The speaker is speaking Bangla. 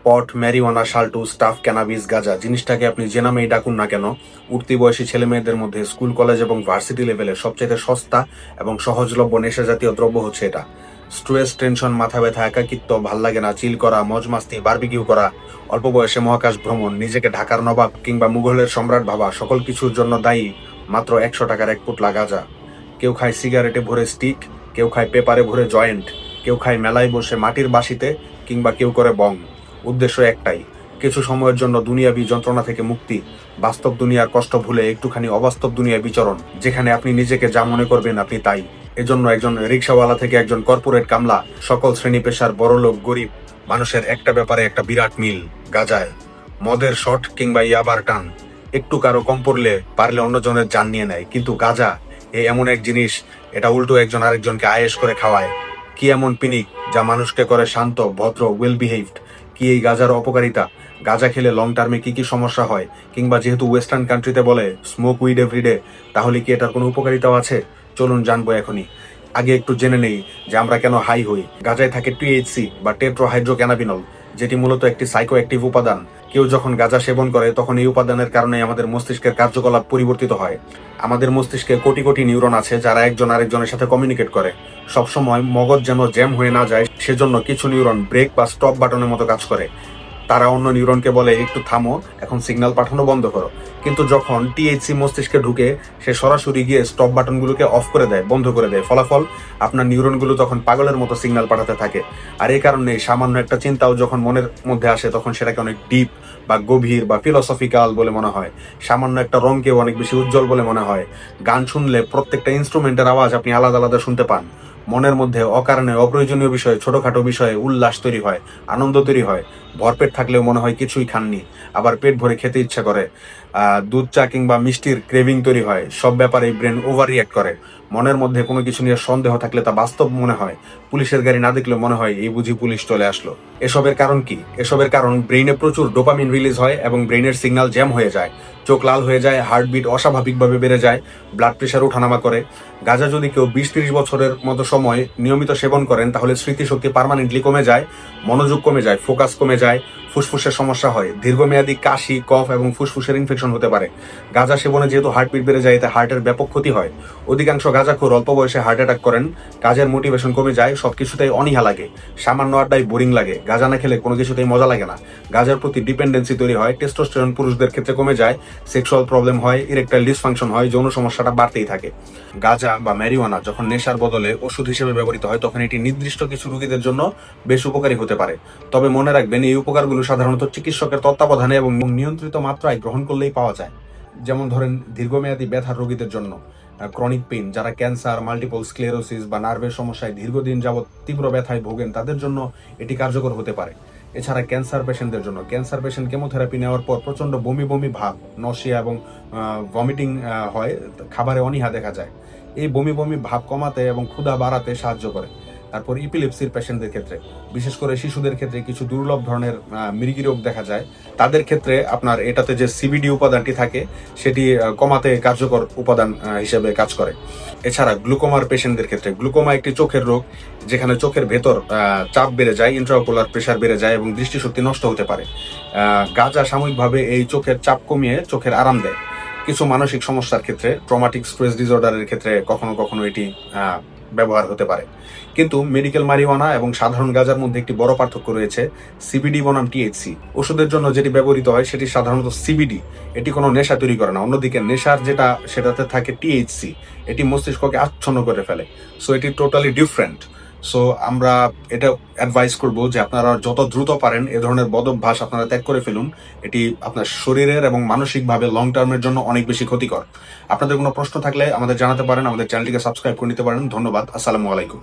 পট, ম্যারিওয়ানা, শাল্টু, স্টাফ, ক্যানাবিস, গাঁজা জিনিসটাকে আপনি যে নামেই ডাকুন না কেন, উঠতি বয়সী ছেলে মেয়েদের মধ্যে স্কুল, কলেজ এবং ভার্সিটি লেভেলে সবচেয়ে সস্তা এবং সহজলভ্য নেশা জাতীয় দ্রব্য হচ্ছে এটা। স্ট্রেস, টেনশন, মাথা ব্যথা, একাকিত্ব, ভাল লাগে না, চিল করা, মজ মাস্তি, বারবিকিউ করা, অল্প বয়সে মহাকাশ ভ্রমণ, নিজেকে ঢাকার নবাব কিংবা মুঘলের সম্রাট ভাবা, সকল কিছুর জন্য দায়ী মাত্র 100 টাকার এক পুটলা গাঁজা। কেউ খায় সিগারেটে ভরে স্টিক, কেউ খায় পেপারে ভরে জয়েন্ট, কেউ খায় মেলায় বসে মাটির বাঁশিতে, কিংবা কেউ করে বং। উদ্দেশ্য একটাই, কিছু সময়ের জন্য দুনিয়াবি যন্ত্রণা থেকে মুক্তি, বাস্তব দুনিয়ার কষ্ট ভুলে একটুখানি অবাস্তব দুনিয়ায় বিচরণ, যেখানে আপনি নিজেকে যা মনে করবেন আপনি তাই। এজন্য একজন রিক্সাওয়ালা থেকে একজন কর্পোরেট কামলা, সকল শ্রেণী পেশার বড়লোক গরিব মানুষের একটা ব্যাপারে একটা বিরাট মিল, গাজায়। মদের শট কিংবা ইয়াবার টান একটু কারো কম পড়লে পারলে অন্যজনের জান নিয়ে নেয়, কিন্তু গাজা এমন এক জিনিস, এটা উল্টো একজন আরেকজনকে আয়েশ করে খাওয়ায়। কি এমন পিনিক যা মানুষকে করে শান্ত, ভদ্র, ওয়েল বিহেভড? কি এই গাজার অপকারিতা? গাজা খেলে লং টার্মে কি কি সমস্যা হয়? কিংবা যেহেতু ওয়েস্টার্ন কান্ট্রিতে বলে স্মোক উইড এভরিডে, তাহলে কি এটার কোনো উপকারিতাও আছে? চলুন জানবো এখনই। আগে একটু জেনে নেই যে আমরা কেন হাই হই। গাজায় থাকে টিএইচসি বা টেট্রাহাইড্রোক্যানাবিনল, যেটি মূলত একটি সাইকো অ্যাক্টিভ উপাদান। কেউ যখন গাঁজা সেবন করে তখন এই উপাদানের কারণে আমাদের মস্তিষ্কের কার্যকলাপ পরিবর্তিত হয়। আমাদের মস্তিষ্কে কোটি কোটি নিউরন আছে যারা একজন আরেকজনের সাথে কমিউনিকেট করে। সবসময় মগজ যেন জ্যাম হয়ে না যায়, সেজন্য কিছু নিউরন ব্রেক বা স্টপ বাটনের মতো কাজ করে। তারা অন্য নিউরনকে বলে, একটু থামো, এখন সিগন্যাল পাঠানো বন্ধ করো। কিন্তু যখন টিএইচসি মস্তিষ্কে ঢুকে, সে সরাসরি গিয়ে স্টপ বাটনগুলোকে অফ করে দেয়, বন্ধ করে দেয়। ফলাফল, আপনার নিউরনগুলো তখন পাগলের মতো সিগন্যাল পাঠাতে থাকে। আর এই কারণে সামান্য একটা চিন্তাও যখন মনের মধ্যে আসে, তখন সেটাকে অনেক ডিপ বা গভীর বা ফিলোসফিক্যাল বলে মনে হয়। সামান্য একটা রঙকেও অনেক বেশি উজ্জ্বল বলে মনে হয়। গান শুনলে প্রত্যেকটা ইনস্ট্রুমেন্টের আওয়াজ আপনি আলাদা আলাদা শুনতে পান। মনের মধ্যে অকারণে অপ্রয়োজনীয় বিষয়ে, ছোটখাটো বিষয়ে উল্লাস তৈরি হয়, আনন্দ তৈরি হয়। ভরপেট থাকলেও মনে হয় কিছুই খাননি, আবার পেট ভরে খেতে ইচ্ছা করে। দুধ চা কিংবা মিষ্টির ক্রেভিং তৈরি হয়। সব ব্যাপারে ব্রেন ওভার রিঅ্যাক্ট করে। মনের মধ্যে কোনো কিছু নিয়ে সন্দেহ থাকলে তা বাস্তব মনে হয়। পুলিশের গাড়ি না দেখলে মনে হয় এই বুঝি পুলিশ চলে আসলো। এসবের কারণ কি? এসবের কারণ ব্রেইনে প্রচুর ডোপামিন রিলিজ হয় এবং ব্রেইনের সিগন্যাল জ্যাম হয়ে যায়। চোখ লাল হয়ে যায়, হার্টবিট অস্বাভাবিকভাবে বেড়ে যায়, ব্লাড প্রেশার ওঠানামা করে। গাঁজা যদি কেউ 20-30 বছরের মতো সময় নিয়মিত সেবন করেন, তাহলে স্মৃতিশক্তি পার্মানেন্টলি কমে যায়, মনোযোগ কমে যায়, ফোকাস কমে যায়, ফুসফুসের সমস্যা হয়, দীর্ঘমেয়াদী কাশি, কফ এবং ফুসফুসের ইনফেকশন হতে পারে। গাঁজা সেবনে যেহেতু হার্টবিট বেড়ে যায়, এতে হার্টের ব্যাপক ক্ষতি হয়। অধিকাংশ গাঁজাখোর অল্প বয়সে হার্ট অ্যাটাক করেন। কাজের মোটিভেশন কমে যায়, সবকিছুতেই অনীহা লাগে, সামান্য আড্ডায় বোরিং লাগে, গাঁজা না খেলে কোনো কিছুতেই মজা লাগে না, গাঁজার প্রতি ডিপেন্ডেন্সি তৈরি হয়, টেস্টোস্টেরন পুরুষদের ক্ষেত্রে কমে যায়, সেক্সুয়াল প্রবলেম হয়, ইরেকটাইল ডিসফাংশন হয়, যৌন সমস্যাটা বাড়তেই থাকে। গাঁজা বা ম্যারিওয়ানা যখন নেশার বদলে ওষুধ হিসেবে ব্যবহৃত হয়, তখন এটি নির্দিষ্ট কিছু রোগীদের জন্য বেশ উপকারী হতে পারে। তবে মনে রাখবেন, এই উপকারগুলো সাধারণত চিকিৎসকের তত্ত্বাবধানে এবং নিয়ন্ত্রিত মাত্রায় গ্রহণ করলেই পাওয়া যায়। যেমন ধরেন, দীর্ঘমেয়াদী ব্যথার রোগীদের জন্য, ক্রনিক পেইন, যারা ক্যান্সার, মাল্টিপল স্ক্লেরোসিস বা নার্ভের সমস্যায় দীর্ঘদিন যাবৎ তীব্র ব্যথায় ভোগেন, তাদের জন্য এটি কার্যকর হতে পারে। এছাড়া ক্যান্সার পেশেন্টদের জন্য, ক্যান্সার পেশেন্ট কেমোথেরাপি নেওয়ার পর প্রচণ্ড বমি বমি ভাব, নশিয়া এবং ভমিটিং হয়, খাবারে অনীহা দেখা যায়। এই বমি বমি ভাব কমাতে এবং ক্ষুধা বাড়াতে সাহায্য করে। তারপর ইপিলেপসির পেশেন্টদের ক্ষেত্রে, বিশেষ করে শিশুদের ক্ষেত্রে কিছু দুর্লভ ধরনের মৃগী রোগ দেখা যায়, তাদের ক্ষেত্রে আপনার এটাতে যে সিবিডি উপাদানটি থাকে, সেটি কমাতে কার্যকর উপাদান হিসেবে কাজ করে। এছাড়া গ্লুকোমার পেশেন্টদের ক্ষেত্রে, গ্লুকোমা একটি চোখের রোগ, যেখানে চোখের ভেতর চাপ বেড়ে যায়, ইন্ট্রাওকুলার প্রেশার বেড়ে যায় এবং দৃষ্টিশক্তি নষ্ট হতে পারে। গাঁজা সাময়িকভাবে এই চোখের চাপ কমিয়ে চোখের আরাম দেয়। কিছু মানসিক সমস্যার ক্ষেত্রে, ট্রমাটিক স্ট্রেস ডিসঅর্ডারের ক্ষেত্রে কখনো কখনো এটি ব্যবহার হতে পারে। কিন্তু মেডিকেল মারিওয়ানা এবং সাধারণ গাঁজার মধ্যে একটি বড় পার্থক্য রয়েছে, সিবিডি বনাম টিএইচসি। ওষুধের জন্য যেটি ব্যবহৃত হয় সেটি সাধারণত সিবিডি, এটি কোনো নেশা তৈরি করে না। অন্যদিকে নেশার সেটাতে থাকে টিএইচসি, এটি মস্তিষ্ককে আচ্ছন্ন করে ফেলে। সো এটি টোটালি ডিফারেন্ট। সো আমরা এটা অ্যাডভাইস করব যে আপনারা যত দ্রুত পারেন এ ধরনের বদভ্যাস আপনারা ত্যাগ করে ফেলুন। এটি আপনার শরীরের এবং মানসিকভাবে লং টার্মের জন্য অনেক বেশি ক্ষতিকর। আপনাদের কোনো প্রশ্ন থাকলে আমাদের জানাতে পারেন, আমাদের চ্যানেলটিকে সাবস্ক্রাইব করে নিতে পারেন। ধন্যবাদ। আসসালামু আলাইকুম।